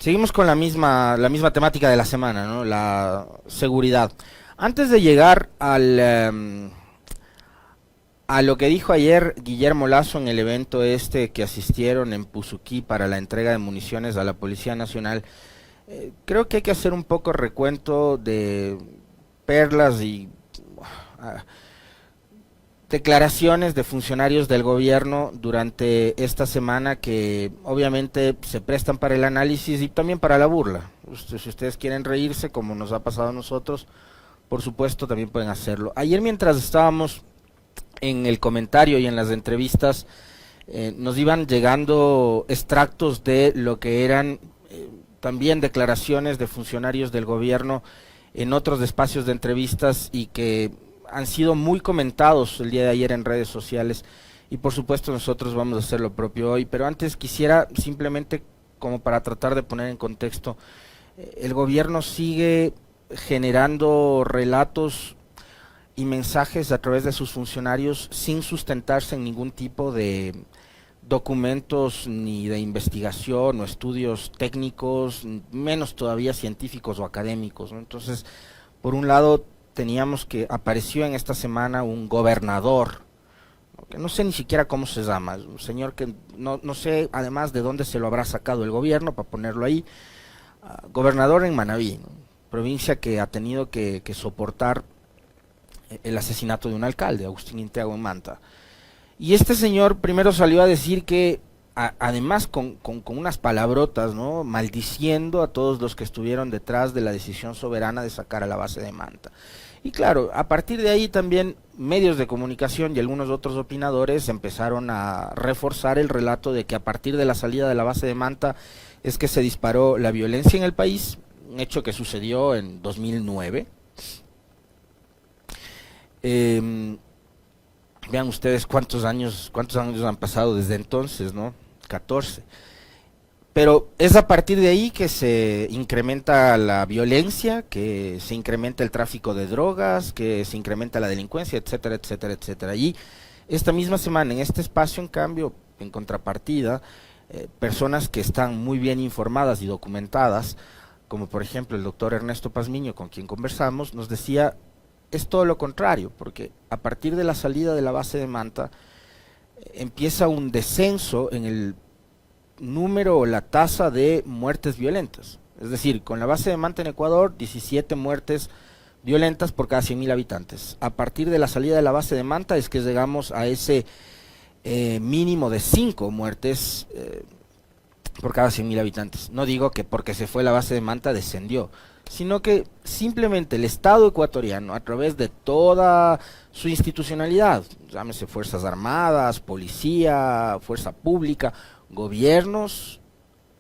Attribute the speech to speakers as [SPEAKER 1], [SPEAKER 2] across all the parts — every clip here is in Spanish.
[SPEAKER 1] Seguimos con la misma temática de la semana, ¿no? La seguridad. Antes de llegar a lo que dijo ayer Guillermo Lasso en el evento este que asistieron en Puzuquí para la entrega de municiones a la Policía Nacional, creo que hay que hacer un poco recuento de perlas y uh, declaraciones de funcionarios del gobierno durante esta semana que obviamente se prestan para el análisis y también para la burla. Si ustedes quieren reírse, como nos ha pasado a nosotros, por supuesto también pueden hacerlo. Ayer, mientras estábamos en el comentario y en las entrevistas, nos iban llegando extractos de lo que eran también declaraciones de funcionarios del gobierno en otros espacios de entrevistas y que han sido muy comentados el día de ayer en redes sociales, y por supuesto nosotros vamos a hacer lo propio hoy. Pero antes quisiera simplemente, como para tratar de poner en contexto, el gobierno sigue generando relatos y mensajes a través de sus funcionarios sin sustentarse en ningún tipo de documentos ni de investigación o estudios técnicos, menos todavía científicos o académicos, ¿no? Entonces, por un lado, teníamos que apareció en esta semana un gobernador, ¿no? Que no sé ni siquiera cómo se llama, un señor que no sé además de dónde se lo habrá sacado el gobierno para ponerlo ahí, gobernador en Manabí, ¿no? Provincia que ha tenido que soportar el asesinato de un alcalde, Agustín Inteago en Manta. Y este señor primero salió a decir que, además con unas palabrotas, ¿no?, maldiciendo a todos los que estuvieron detrás de la decisión soberana de sacar a la base de Manta. Y claro, a partir de ahí también medios de comunicación y algunos otros opinadores empezaron a reforzar el relato de que a partir de la salida de la base de Manta es que se disparó la violencia en el país, un hecho que sucedió en 2009. Vean ustedes cuántos años han pasado desde entonces, ¿no? 14. Pero es a partir de ahí que se incrementa la violencia, que se incrementa el tráfico de drogas, que se incrementa la delincuencia, etcétera, etcétera, etcétera. Y esta misma semana, en este espacio, en cambio, en contrapartida, personas que están muy bien informadas y documentadas, como por ejemplo el doctor Ernesto Pazmiño, con quien conversamos, nos decía, es todo lo contrario, porque a partir de la salida de la base de Manta, empieza un descenso en el número o la tasa de muertes violentas. Es decir, con la base de Manta en Ecuador, 17 muertes violentas por cada 100.000 habitantes. A partir de la salida de la base de Manta es que llegamos a ese mínimo de 5 muertes por cada 100.000 habitantes. No digo que porque se fue la base de Manta descendió, sino que simplemente el Estado ecuatoriano, a través de toda su institucionalidad, llámese Fuerzas Armadas, Policía, Fuerza Pública, gobiernos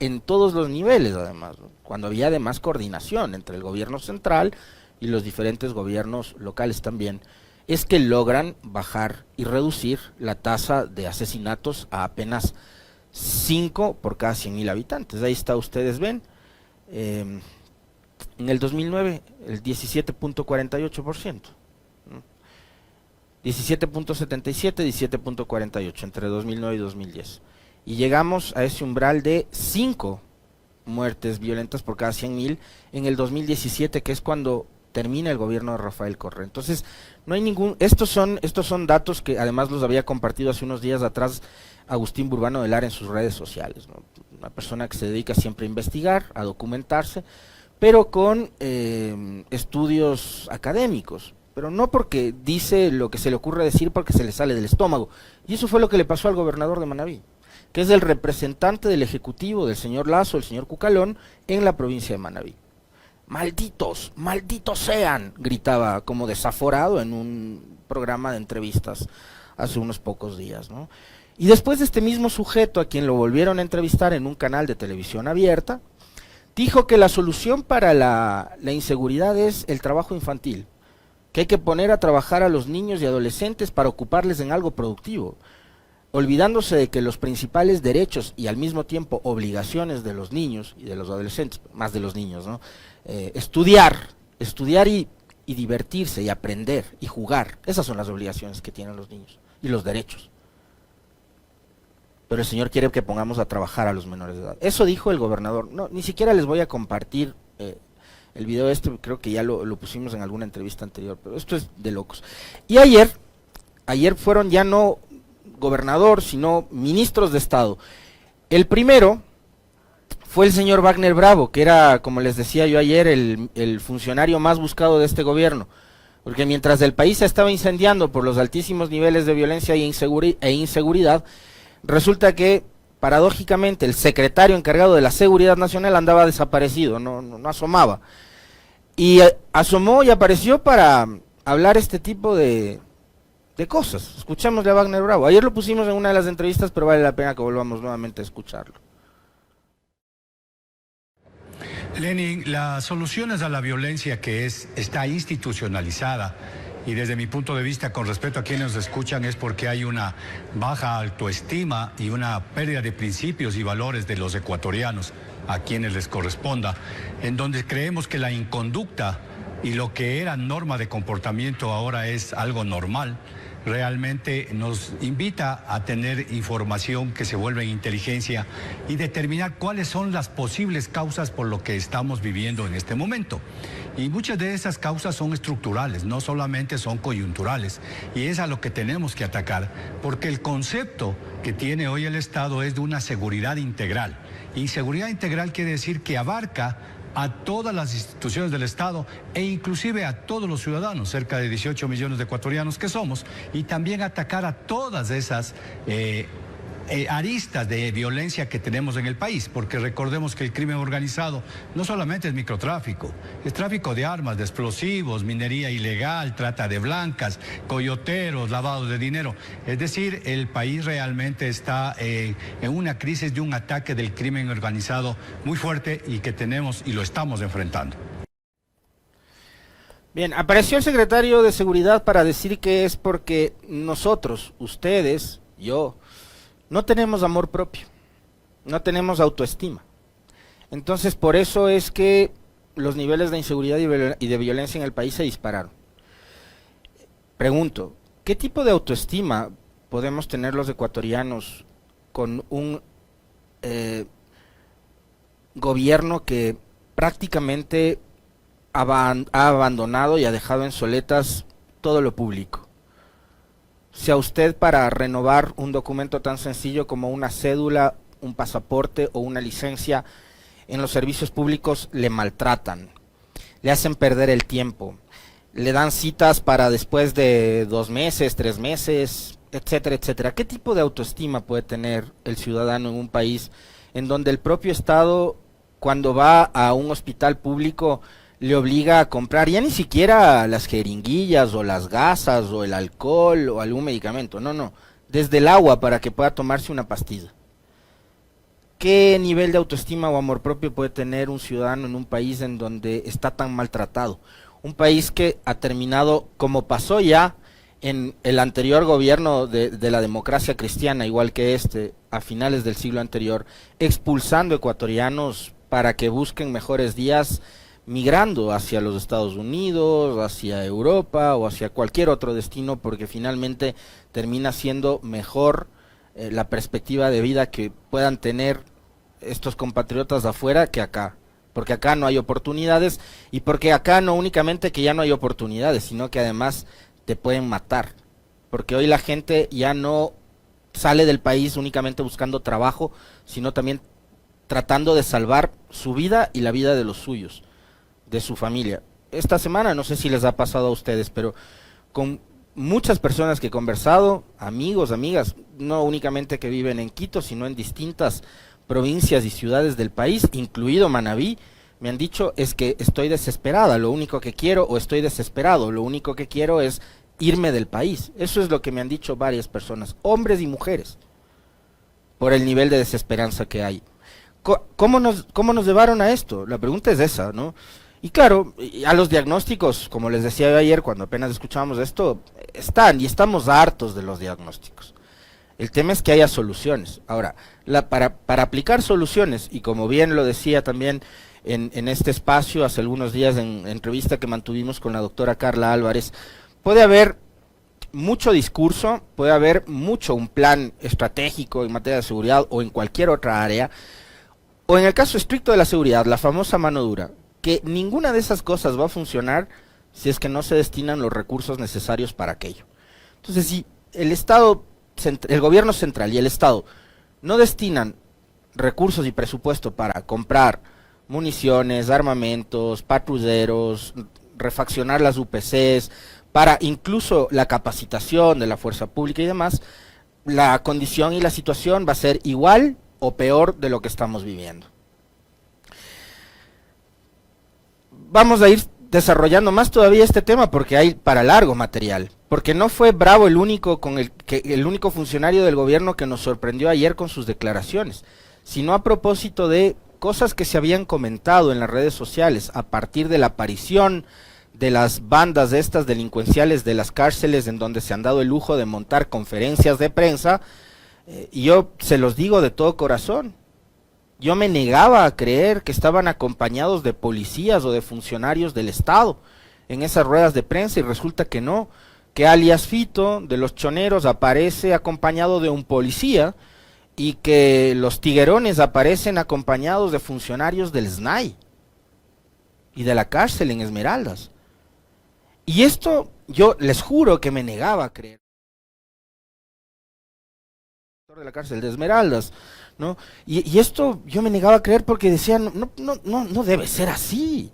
[SPEAKER 1] en todos los niveles además, ¿no?, cuando había además coordinación entre el gobierno central y los diferentes gobiernos locales también, es que logran bajar y reducir la tasa de asesinatos a apenas 5 por cada 100.000 habitantes. Ahí está, ustedes ven, en el 2009 el 17.48%, ¿no? 17.77, 17.48 entre 2009 y 2010. Y llegamos a ese umbral de 5 muertes violentas por cada 100.000 en el 2017, que es cuando termina el gobierno de Rafael Correa. Entonces, no hay ningún, estos son datos que además los había compartido hace unos días atrás Agustín Burbano de Lara en sus redes sociales, ¿no? Una persona que se dedica siempre a investigar, a documentarse, pero con estudios académicos, pero no porque dice lo que se le ocurre decir porque se le sale del estómago. Y eso fue lo que le pasó al gobernador de Manabí, que es el representante del ejecutivo del señor Lasso, el señor Cucalón, en la provincia de Manabí. Malditos, malditos sean, gritaba como desaforado en un programa de entrevistas hace unos pocos días, ¿no? Y después este mismo sujeto, a quien lo volvieron a entrevistar en un canal de televisión abierta, dijo que la solución para la inseguridad es el trabajo infantil, que hay que poner a trabajar a los niños y adolescentes para ocuparles en algo productivo, olvidándose de que los principales derechos y al mismo tiempo obligaciones de los niños y de los adolescentes, más de los niños, ¿no? Estudiar y divertirse y aprender y jugar, esas son las obligaciones que tienen los niños y los derechos. pero el señor quiere que pongamos a trabajar a los menores de edad. Eso dijo el gobernador. No, ni siquiera les voy a compartir el video creo que ya lo pusimos en alguna entrevista anterior, pero esto es de locos. Y ayer fueron ya no gobernador, sino ministros de Estado. El primero fue el señor Wagner Bravo, que era, como les decía yo ayer, el funcionario más buscado de este gobierno, porque mientras el país se estaba incendiando por los altísimos niveles de violencia e inseguridad, resulta que, paradójicamente, el secretario encargado de la Seguridad Nacional andaba desaparecido, no asomaba. Y asomó y apareció para hablar este tipo de cosas. Escuchémosle a Wagner Bravo. Ayer lo pusimos en una de las entrevistas, pero vale la pena que volvamos nuevamente a escucharlo.
[SPEAKER 2] Lenin, las soluciones a la violencia está institucionalizada, y desde mi punto de vista, con respecto a quienes nos escuchan, es porque hay una baja autoestima y una pérdida de principios y valores de los ecuatorianos, a quienes les corresponda, en donde creemos que la inconducta y lo que era norma de comportamiento ahora es algo normal. Realmente nos invita a tener información que se vuelve en inteligencia y determinar cuáles son las posibles causas por lo que estamos viviendo en este momento. Y muchas de esas causas son estructurales, no solamente son coyunturales, y es a lo que tenemos que atacar, porque el concepto que tiene hoy el Estado es de una seguridad integral. Y seguridad integral quiere decir que abarca a todas las instituciones del Estado e inclusive a todos los ciudadanos, cerca de 18 millones de ecuatorianos que somos, y también atacar a todas esas aristas de violencia que tenemos en el país, porque recordemos que el crimen organizado no solamente es microtráfico, es tráfico de armas, de explosivos, minería ilegal, trata de blancas, coyoteros, lavado de dinero. Es decir, el país realmente está en una crisis de un ataque del crimen organizado muy fuerte y que tenemos y lo estamos enfrentando.
[SPEAKER 1] Bien, apareció el secretario de Seguridad para decir que es porque nosotros, ustedes, yo, no tenemos amor propio, no tenemos autoestima. Entonces, por eso es que los niveles de inseguridad y de violencia en el país se dispararon. Pregunto, ¿qué tipo de autoestima podemos tener los ecuatorianos con un gobierno que prácticamente ha abandonado y ha dejado en soletas todo lo público? Si a usted, para renovar un documento tan sencillo como una cédula, un pasaporte o una licencia en los servicios públicos, le maltratan, le hacen perder el tiempo, le dan citas para después de 2 meses, 3 meses, etcétera, etcétera. ¿Qué tipo de autoestima puede tener el ciudadano en un país en donde el propio Estado, cuando va a un hospital público, le obliga a comprar ya ni siquiera las jeringuillas o las gasas o el alcohol o algún medicamento? No, desde el agua para que pueda tomarse una pastilla. ¿Qué nivel de autoestima o amor propio puede tener un ciudadano en un país en donde está tan maltratado? Un país que ha terminado, como pasó ya en el anterior gobierno de la democracia cristiana, igual que a finales del siglo anterior, expulsando ecuatorianos para que busquen mejores días, migrando hacia los Estados Unidos, hacia Europa o hacia cualquier otro destino, porque finalmente termina siendo mejor la perspectiva de vida que puedan tener estos compatriotas de afuera que acá, porque acá no hay oportunidades, y porque acá no únicamente que ya no hay oportunidades, sino que además te pueden matar, porque hoy la gente ya no sale del país únicamente buscando trabajo, sino también tratando de salvar su vida y la vida de los suyos, de su familia. Esta semana, no sé si les ha pasado a ustedes, pero con muchas personas que he conversado, amigos, amigas, no únicamente que viven en Quito, sino en distintas provincias y ciudades del país, incluido Manabí, me han dicho es que estoy desesperada, lo único que quiero, o estoy desesperado, lo único que quiero es irme del país. Eso es lo que me han dicho varias personas, hombres y mujeres, por el nivel de desesperanza que hay. ¿Cómo nos llevaron a esto? La pregunta es esa, ¿no? Y claro, a los diagnósticos, como les decía yo ayer cuando apenas escuchábamos esto, están y estamos hartos de los diagnósticos. El tema es que haya soluciones. Ahora, para aplicar soluciones, y como bien lo decía también en este espacio hace algunos días en entrevista que mantuvimos con la doctora Carla Álvarez, puede haber mucho discurso, puede haber mucho un plan estratégico en materia de seguridad o en cualquier otra área, o en el caso estricto de la seguridad, la famosa mano dura, que ninguna de esas cosas va a funcionar si es que no se destinan los recursos necesarios para aquello. Entonces, si el Estado, el gobierno central y el Estado no destinan recursos y presupuesto para comprar municiones, armamentos, patrulleros, refaccionar las UPCs, para incluso la capacitación de la fuerza pública y demás, la condición y la situación va a ser igual o peor de lo que estamos viviendo. Vamos a ir desarrollando más todavía este tema porque hay para largo material, porque no fue Bravo el único funcionario del gobierno que nos sorprendió ayer con sus declaraciones, sino a propósito de cosas que se habían comentado en las redes sociales a partir de la aparición de las bandas estas delincuenciales de las cárceles en donde se han dado el lujo de montar conferencias de prensa, y yo se los digo de todo corazón, yo me negaba a creer que estaban acompañados de policías o de funcionarios del Estado en esas ruedas de prensa, y resulta que no, que alias Fito de los Choneros aparece acompañado de un policía y que los Tiguerones aparecen acompañados de funcionarios del SNAI y de la cárcel en Esmeraldas. Y esto yo les juro que me negaba a creer. De la cárcel de Esmeraldas, ¿no? Y esto yo me negaba a creer porque decía, no debe ser así.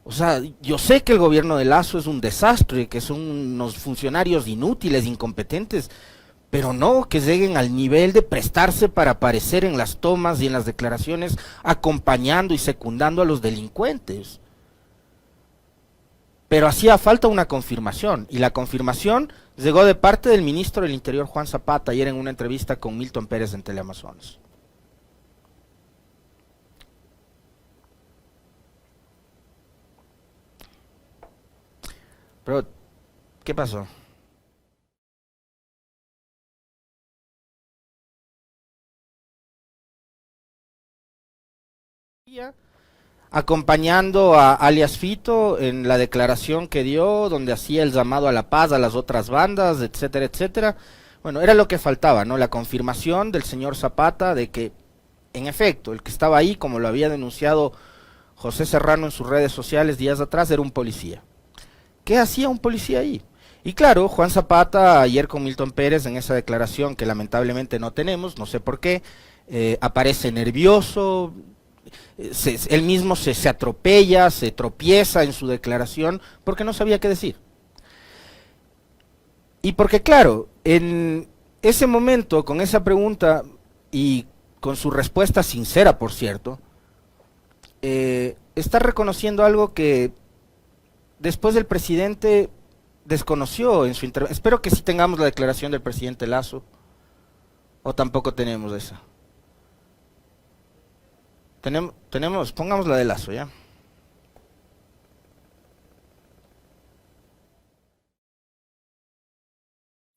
[SPEAKER 1] O sea, yo sé que el gobierno de Lasso es un desastre, que son unos funcionarios inútiles, incompetentes, pero no que lleguen al nivel de prestarse para aparecer en las tomas y en las declaraciones acompañando y secundando a los delincuentes. Pero hacía falta una confirmación, y la confirmación llegó de parte del ministro del Interior, Juan Zapata, ayer en una entrevista con Milton Pérez en Teleamazonas. Pero, ¿qué pasó? Acompañando a alias Fito en la declaración que dio, donde hacía el llamado a la paz a las otras bandas, etcétera, etcétera. Bueno, era lo que faltaba, ¿no? La confirmación del señor Zapata de que, en efecto, el que estaba ahí, como lo había denunciado José Serrano en sus redes sociales días atrás, era un policía. ¿Qué hacía un policía ahí? Y claro, Juan Zapata, ayer con Milton Pérez, en esa declaración que lamentablemente no tenemos, no sé por qué, aparece nervioso, él mismo se atropella, se tropieza en su declaración porque no sabía qué decir. Y porque claro, en ese momento, con esa pregunta y con su respuesta sincera, por cierto, está reconociendo algo que después el presidente desconoció en su intervención. Espero que sí tengamos la declaración del presidente Lasso, o tampoco tenemos esa. Pongamos la de Lasso, ¿ya?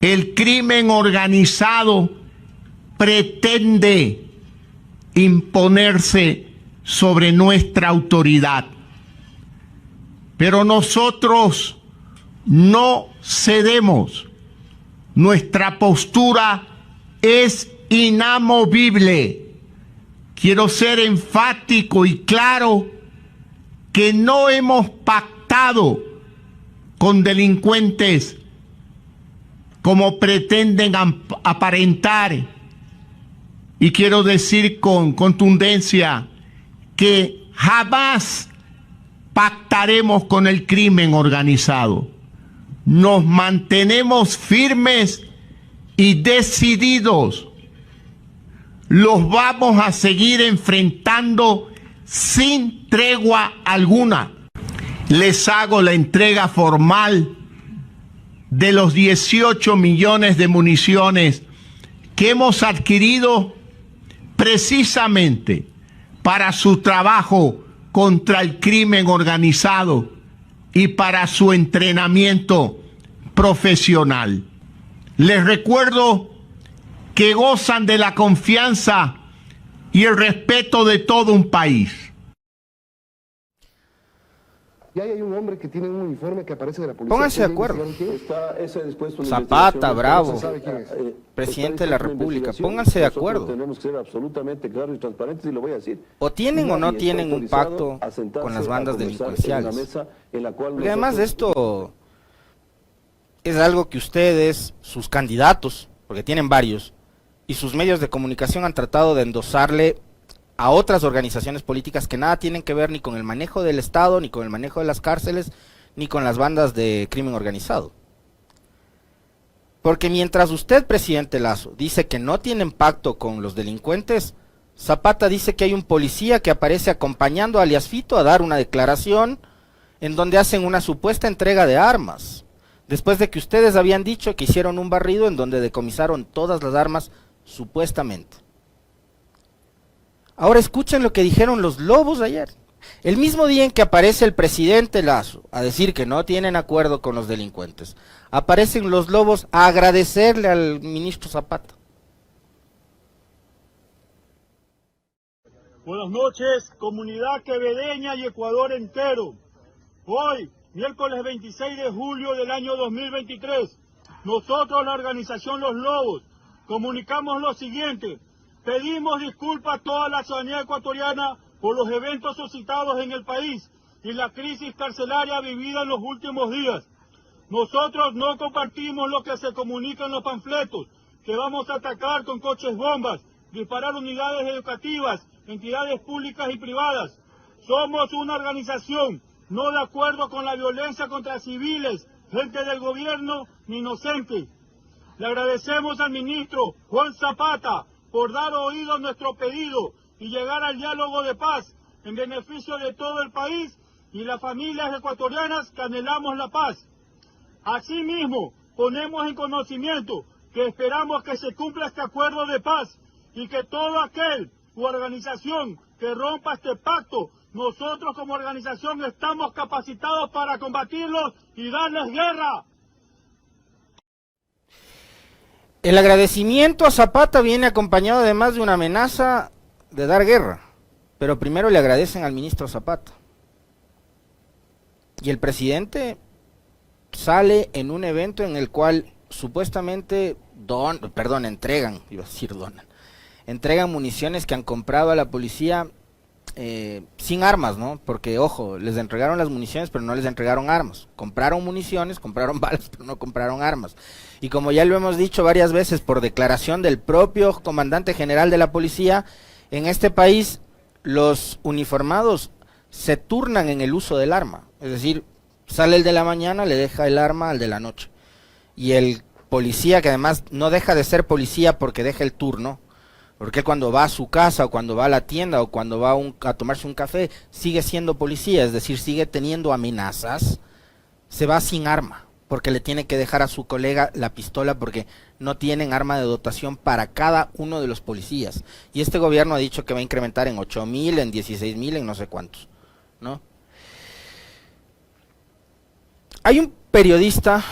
[SPEAKER 3] El crimen organizado pretende imponerse sobre nuestra autoridad, pero nosotros no cedemos. Nuestra postura es inamovible. Quiero ser enfático y claro que no hemos pactado con delincuentes como pretenden aparentar, y quiero decir con contundencia que jamás pactaremos con el crimen organizado. Nos mantenemos firmes y decididos. Los vamos a seguir enfrentando sin tregua alguna. Les hago la entrega formal de los 18 millones de municiones que hemos adquirido precisamente para su trabajo contra el crimen organizado y para su entrenamiento profesional. Les recuerdo que gozan de la confianza y el respeto de todo un país.
[SPEAKER 4] Y ahí hay un hombre que tiene un uniforme que aparece de la policía.
[SPEAKER 1] Pónganse de acuerdo.
[SPEAKER 5] Está ese dispuesto en la
[SPEAKER 1] Zapata,
[SPEAKER 5] investigación.
[SPEAKER 1] Bravo,
[SPEAKER 5] No se sabe quién es.
[SPEAKER 1] presidente
[SPEAKER 5] Está
[SPEAKER 1] de la
[SPEAKER 5] dispuesto en
[SPEAKER 1] República,
[SPEAKER 5] investigación.
[SPEAKER 1] pónganse de
[SPEAKER 5] Nosotros
[SPEAKER 1] acuerdo.
[SPEAKER 5] tenemos que ser absolutamente claros y transparentes, y lo voy a decir.
[SPEAKER 1] O tienen o no
[SPEAKER 5] Nadie
[SPEAKER 1] tienen
[SPEAKER 5] está
[SPEAKER 1] un
[SPEAKER 5] autorizado
[SPEAKER 1] pacto
[SPEAKER 5] a sentarse
[SPEAKER 1] con las
[SPEAKER 5] a
[SPEAKER 1] bandas
[SPEAKER 5] conversar
[SPEAKER 1] delincuenciales.
[SPEAKER 5] en una mesa en la cual
[SPEAKER 1] Porque además de
[SPEAKER 5] nosotros-
[SPEAKER 1] esto es algo que ustedes, sus candidatos, porque tienen varios, y sus medios de comunicación han tratado de endosarle a otras organizaciones políticas que nada tienen que ver ni con el manejo del Estado, ni con el manejo de las cárceles, ni con las bandas de crimen organizado. Porque mientras usted, presidente Lasso, dice que no tienen pacto con los delincuentes, Zapata dice que hay un policía que aparece acompañando a alias Fito a dar una declaración en donde hacen una supuesta entrega de armas, después de que ustedes habían dicho que hicieron un barrido en donde decomisaron todas las armas, supuestamente. Ahora escuchen lo que dijeron los lobos ayer. El mismo día en que aparece el presidente Lasso a decir que no tienen acuerdo con los delincuentes, aparecen los lobos a agradecerle al ministro Zapata.
[SPEAKER 6] Buenas noches, comunidad quevedeña y Ecuador entero. Hoy, miércoles 26 de julio del año 2023, nosotros, la organización Los Lobos, comunicamos lo siguiente. Pedimos disculpas a toda la ciudadanía ecuatoriana por los eventos suscitados en el país y la crisis carcelaria vivida en los últimos días. Nosotros no compartimos lo que se comunica en los panfletos, que vamos a atacar con coches bombas, disparar unidades educativas, entidades públicas y privadas. Somos una organización no de acuerdo con la violencia contra civiles, gente del gobierno ni inocentes. Le agradecemos al ministro Juan Zapata por dar oído a nuestro pedido y llegar al diálogo de paz en beneficio de todo el país y las familias ecuatorianas que anhelamos la paz. Asimismo, ponemos en conocimiento que esperamos que se cumpla este acuerdo de paz y que todo aquel u organización que rompa este pacto, nosotros como organización estamos capacitados para combatirlos y darles guerra.
[SPEAKER 1] El agradecimiento a Zapata viene acompañado además de una amenaza de dar guerra, pero primero le agradecen al ministro Zapata. Y el presidente sale en un evento en el cual supuestamente entregan municiones que han comprado a la policía sin armas, ¿no? Porque, ojo, les entregaron las municiones, pero no les entregaron armas. Compraron municiones, compraron balas, pero no compraron armas. Y como ya lo hemos dicho varias veces, por declaración del propio comandante general de la policía, en este país los uniformados se turnan en el uso del arma. Es decir, sale el de la mañana, le deja el arma al de la noche. Y el policía, que además no deja de ser policía porque deja el turno, porque cuando va a su casa o cuando va a la tienda o cuando va a tomarse un café, sigue siendo policía, es decir, sigue teniendo amenazas, se va sin arma, porque le tiene que dejar a su colega la pistola porque no tienen arma de dotación para cada uno de los policías. Y este gobierno ha dicho que va a incrementar en 8,000, en 16,000, en no sé cuántos, ¿no? Hay un periodista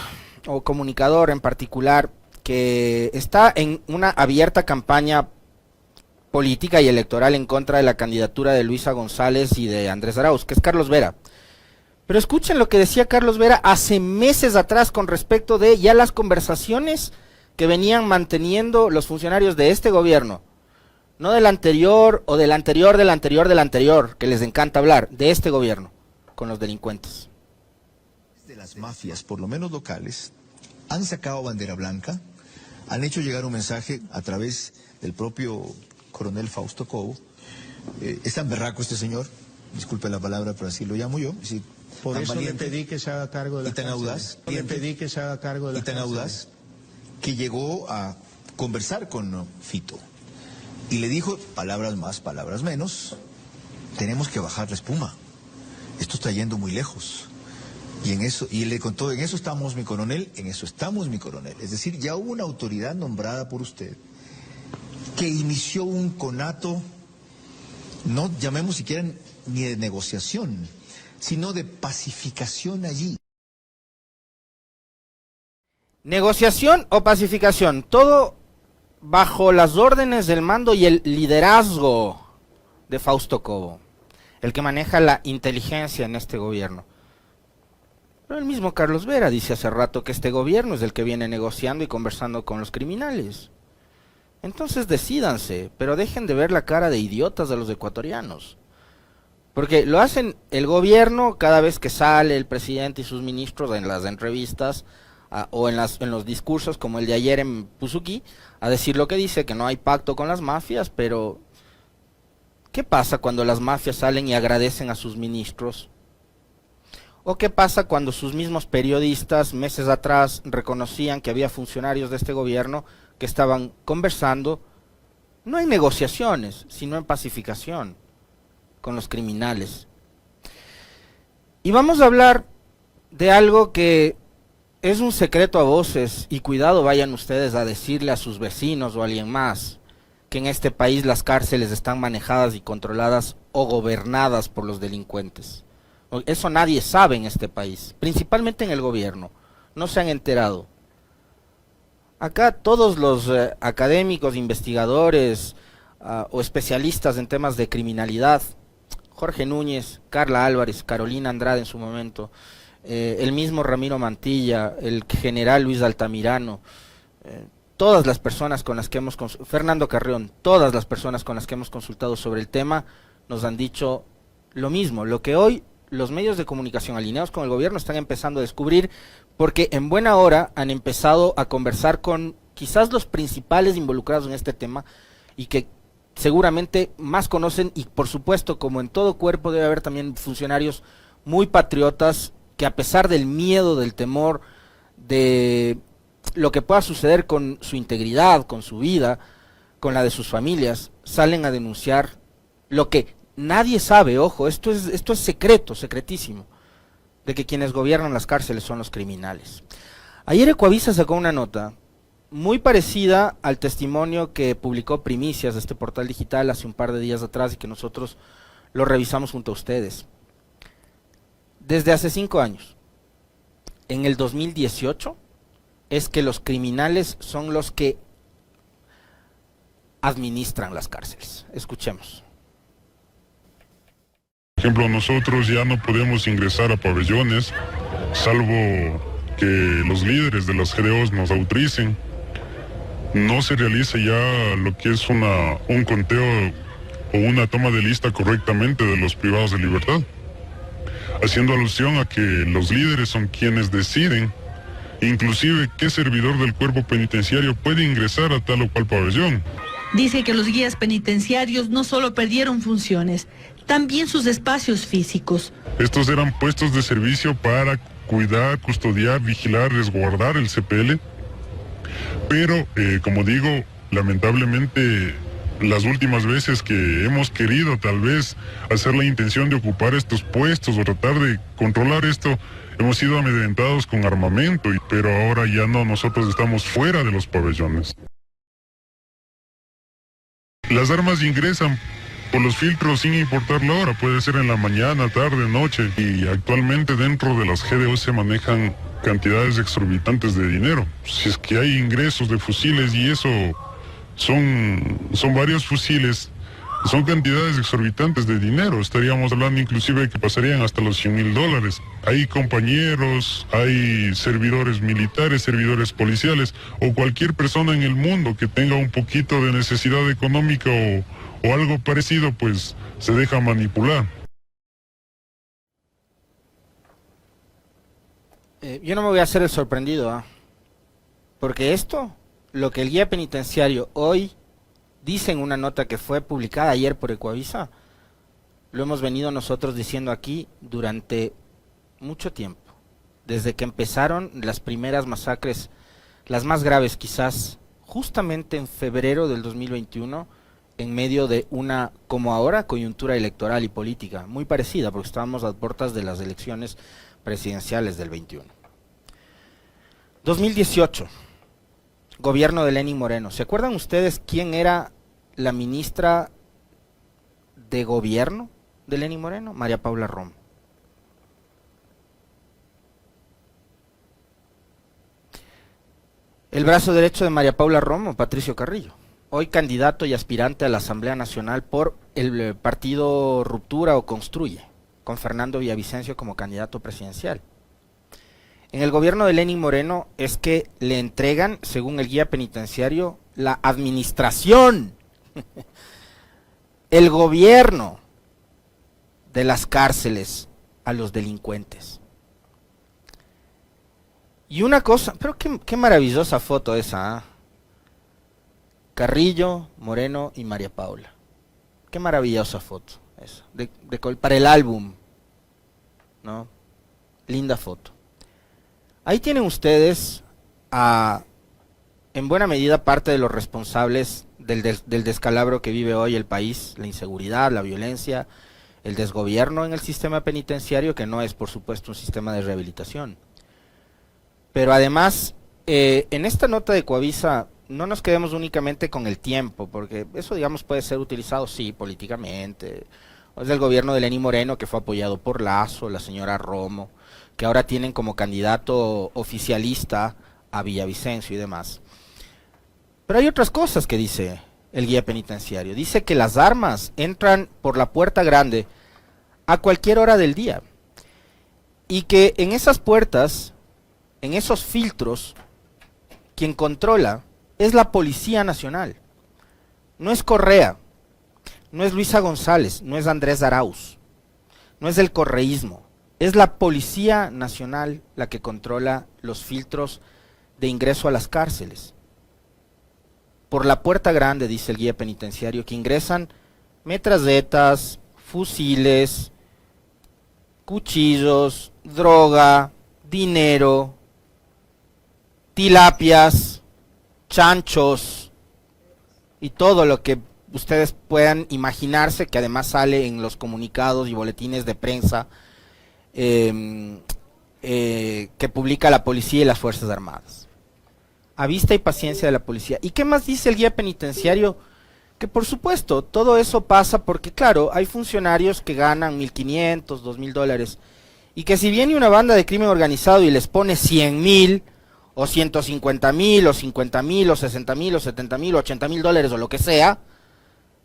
[SPEAKER 1] o comunicador en particular que está en una abierta campaña política y electoral en contra de la candidatura de Luisa González y de Andrés Arauz, que es Carlos Vera. Pero escuchen lo que decía Carlos Vera hace meses atrás con respecto de ya las conversaciones que venían manteniendo los funcionarios de este gobierno, no del anterior o del anterior, del anterior, del anterior, que les encanta hablar, de este gobierno, con los delincuentes.
[SPEAKER 7] De las mafias, por lo menos locales, han sacado bandera blanca, han hecho llegar un mensaje a través del propio coronel Fausto Cobo. Es tan berraco este señor, disculpe la palabra, pero así lo llamo yo. Sí,
[SPEAKER 8] por eso le pedí que se haga cargo de la
[SPEAKER 7] tan audaz,
[SPEAKER 8] le pedí que se haga cargo de la
[SPEAKER 7] y tan audaz que llegó a conversar con Fito y le dijo, palabras más, palabras menos, tenemos que bajar la espuma, esto está yendo muy lejos. Y en eso, y le contó, en eso estamos mi coronel, en eso estamos mi coronel. Es decir, ya hubo una autoridad nombrada por usted que inició un conato, no llamemos siquiera ni de negociación, sino de pacificación allí.
[SPEAKER 1] Negociación o pacificación, todo bajo las órdenes del mando y el liderazgo de Fausto Cobo, el que maneja la inteligencia en este gobierno. Pero el mismo Carlos Vera dice hace rato que este gobierno es el que viene negociando y conversando con los criminales. Entonces decídanse, pero dejen de ver la cara de idiotas de los ecuatorianos. Porque lo hacen el gobierno cada vez que sale el presidente y sus ministros en las entrevistas o en los discursos como el de ayer en Puzuki, a decir lo que dice, que no hay pacto con las mafias, pero ¿qué pasa cuando las mafias salen y agradecen a sus ministros? ¿O qué pasa cuando sus mismos periodistas meses atrás reconocían que había funcionarios de este gobierno que estaban conversando, no en negociaciones, sino en pacificación con los criminales? Y vamos a hablar de algo que es un secreto a voces, y cuidado vayan ustedes a decirle a sus vecinos o a alguien más que en este país las cárceles están manejadas y controladas o gobernadas por los delincuentes. Eso nadie sabe en este país, principalmente en el gobierno, no se han enterado. Acá todos los académicos, investigadores o especialistas en temas de criminalidad, Jorge Núñez, Carla Álvarez, Carolina Andrade en su momento, el mismo Ramiro Mantilla, el general Luis Altamirano, todas las personas con las que hemos Fernando Carrión, todas las personas con las que hemos consultado sobre el tema nos han dicho lo mismo, lo que hoy los medios de comunicación alineados con el gobierno están empezando a descubrir, porque en buena hora han empezado a conversar con quizás los principales involucrados en este tema y que seguramente más conocen, y por supuesto, como en todo cuerpo, debe haber también funcionarios muy patriotas que, a pesar del miedo, del temor, de lo que pueda suceder con su integridad, con su vida, con la de sus familias, salen a denunciar lo que nadie sabe. Ojo, esto es secreto, secretísimo, de que quienes gobiernan las cárceles son los criminales. Ayer Ecuavisa sacó una nota muy parecida al testimonio que publicó Primicias de este portal digital hace un par de días atrás y que nosotros lo revisamos junto a ustedes. Desde hace 5 años, en el 2018, es que los criminales son los que administran las cárceles. Escuchemos.
[SPEAKER 9] Por ejemplo, nosotros ya no podemos ingresar a pabellones, salvo que los líderes de las GDOs nos autoricen. No se realiza ya lo que es un conteo o una toma de lista correctamente de los privados de libertad, haciendo alusión a que los líderes son quienes deciden, inclusive qué servidor del cuerpo penitenciario puede ingresar a tal o cual pabellón.
[SPEAKER 10] Dice que los guías penitenciarios no solo perdieron funciones, también sus espacios físicos.
[SPEAKER 9] Estos eran puestos de servicio para cuidar, custodiar, vigilar, resguardar el CPL. Pero, como digo, lamentablemente las últimas veces que hemos querido tal vez hacer la intención de ocupar estos puestos o tratar de controlar esto, hemos sido amedrentados con armamento, pero ahora ya no, nosotros estamos fuera de los pabellones. Las armas ingresan por los filtros sin importar la hora, puede ser en la mañana, tarde, noche, y actualmente dentro de las GDO se manejan cantidades exorbitantes de dinero. Si es que hay ingresos de fusiles y eso son varios fusiles, son cantidades exorbitantes de dinero. Estaríamos hablando inclusive que pasarían hasta los $100,000. Hay compañeros, hay servidores militares, servidores policiales o cualquier persona en el mundo que tenga un poquito de necesidad económica o algo parecido, pues se deja manipular.
[SPEAKER 1] Yo no me voy a hacer el sorprendido, porque esto, lo que el guía penitenciario hoy dice en una nota que fue publicada ayer por Ecuavisa, lo hemos venido nosotros diciendo aquí durante mucho tiempo, desde que empezaron las primeras masacres, las más graves quizás, justamente en febrero del 2021, en medio de una, como ahora, coyuntura electoral y política, muy parecida, porque estábamos a puertas de las elecciones presidenciales del 21. 2018, gobierno de Lenín Moreno. ¿Se acuerdan ustedes quién era la ministra de gobierno de Lenín Moreno? María Paula Romo. El brazo derecho de María Paula Romo, Patricio Carrillo, hoy candidato y aspirante a la Asamblea Nacional por el partido Ruptura o Construye, con Fernando Villavicencio como candidato presidencial. en el gobierno de Lenín Moreno es que le entregan, según el guía penitenciario, la administración, el gobierno de las cárceles a los delincuentes. Y una cosa, pero qué maravillosa foto esa, ¿eh? Carrillo, Moreno y María Paula. Qué maravillosa foto esa, para el álbum, ¿no? Linda foto. Ahí tienen ustedes en buena medida parte de los responsables del descalabro que vive hoy el país, la inseguridad, la violencia, el desgobierno en el sistema penitenciario, que no es por supuesto un sistema de rehabilitación. Pero además, en esta nota de Coavisa, no nos quedemos únicamente con el tiempo, porque eso, digamos, puede ser utilizado, sí, políticamente. Es del gobierno de Lenín Moreno, que fue apoyado por Lasso, la señora Romo, que ahora tienen como candidato oficialista a Villavicencio y demás. Pero hay otras cosas que dice el guía penitenciario. Dice que las armas entran por la puerta grande a cualquier hora del día. Y que en esas puertas, en esos filtros, quien controla es la Policía Nacional. No es Correa, no es Luisa González, no es Andrés Arauz, no es el correísmo. Es la Policía Nacional la que controla los filtros de ingreso a las cárceles. Por la puerta grande, dice el guía penitenciario, que ingresan metralletas, fusiles, cuchillos, droga, dinero, tilapias, chanchos y todo lo que ustedes puedan imaginarse, que además sale en los comunicados y boletines de prensa que publica la policía y las Fuerzas Armadas. A vista y paciencia de la policía. ¿Y qué más dice el guía penitenciario? Que por supuesto, todo eso pasa porque, claro, hay funcionarios que ganan $1,500, $2,000, y que si viene una banda de crimen organizado y les pone 100,000, o 150,000, o 50,000, o 60,000, o 70,000, o $80,000, o lo que sea,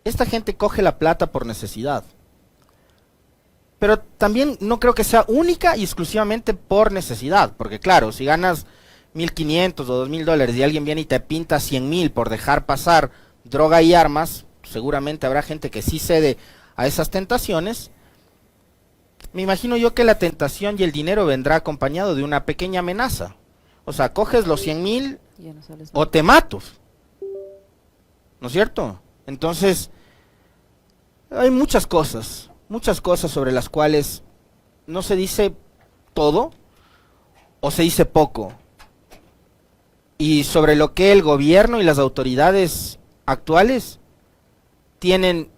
[SPEAKER 1] esta gente coge la plata por necesidad. Pero también no creo que sea única y exclusivamente por necesidad, porque claro, si ganas 1,500 o $2,000 y alguien viene y te pinta 100,000 por dejar pasar droga y armas, seguramente habrá gente que sí cede a esas tentaciones. Me imagino yo que la tentación y el dinero vendrá acompañado de una pequeña amenaza. O sea, coges los 100,000 o te mato, ¿no es cierto? Entonces, hay muchas cosas sobre las cuales no se dice todo o se dice poco, y sobre lo que el gobierno y las autoridades actuales tienen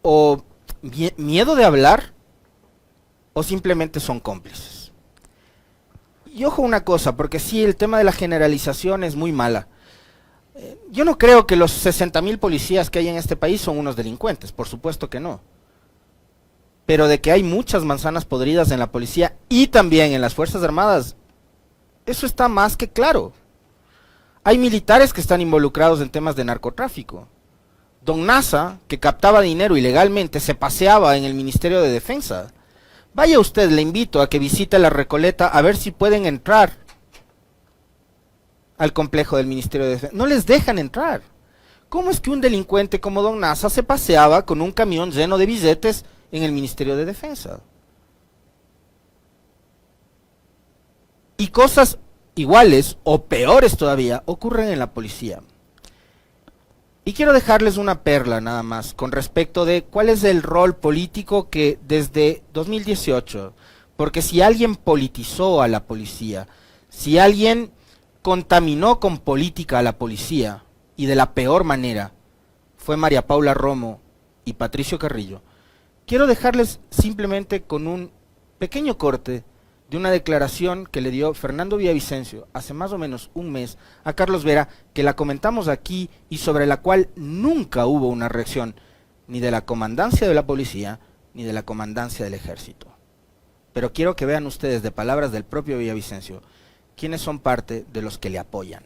[SPEAKER 1] o miedo de hablar o simplemente son cómplices. Y ojo una cosa, porque sí, el tema de la generalización es muy mala. Yo no creo que los 60,000 policías que hay en este país son unos delincuentes, por supuesto que no. Pero de que hay muchas manzanas podridas en la policía y también en las Fuerzas Armadas, eso está más que claro. Hay militares que están involucrados en temas de narcotráfico. Don Nasa, que captaba dinero ilegalmente, se paseaba en el Ministerio de Defensa. Vaya usted, le invito a que visite la Recoleta a ver si pueden entrar al complejo del Ministerio de Defensa. No les dejan entrar. ¿Cómo es que un delincuente como Don Nasa se paseaba con un camión lleno de billetes en el Ministerio de Defensa? Y cosas iguales o peores todavía ocurren en la policía. Y quiero dejarles una perla nada más con respecto de cuál es el rol político que desde 2018, porque si alguien politizó a la policía, si alguien contaminó con política a la policía, y de la peor manera, fue María Paula Romo y Patricio Carrillo, quiero dejarles simplemente con un pequeño corte de una declaración que le dio Fernando Villavicencio hace más o menos un mes a Carlos Vera, que la comentamos aquí y sobre la cual nunca hubo una reacción ni de la comandancia de la policía ni de la comandancia del ejército. Pero quiero que vean ustedes de palabras del propio Villavicencio quiénes son parte de los que le apoyan.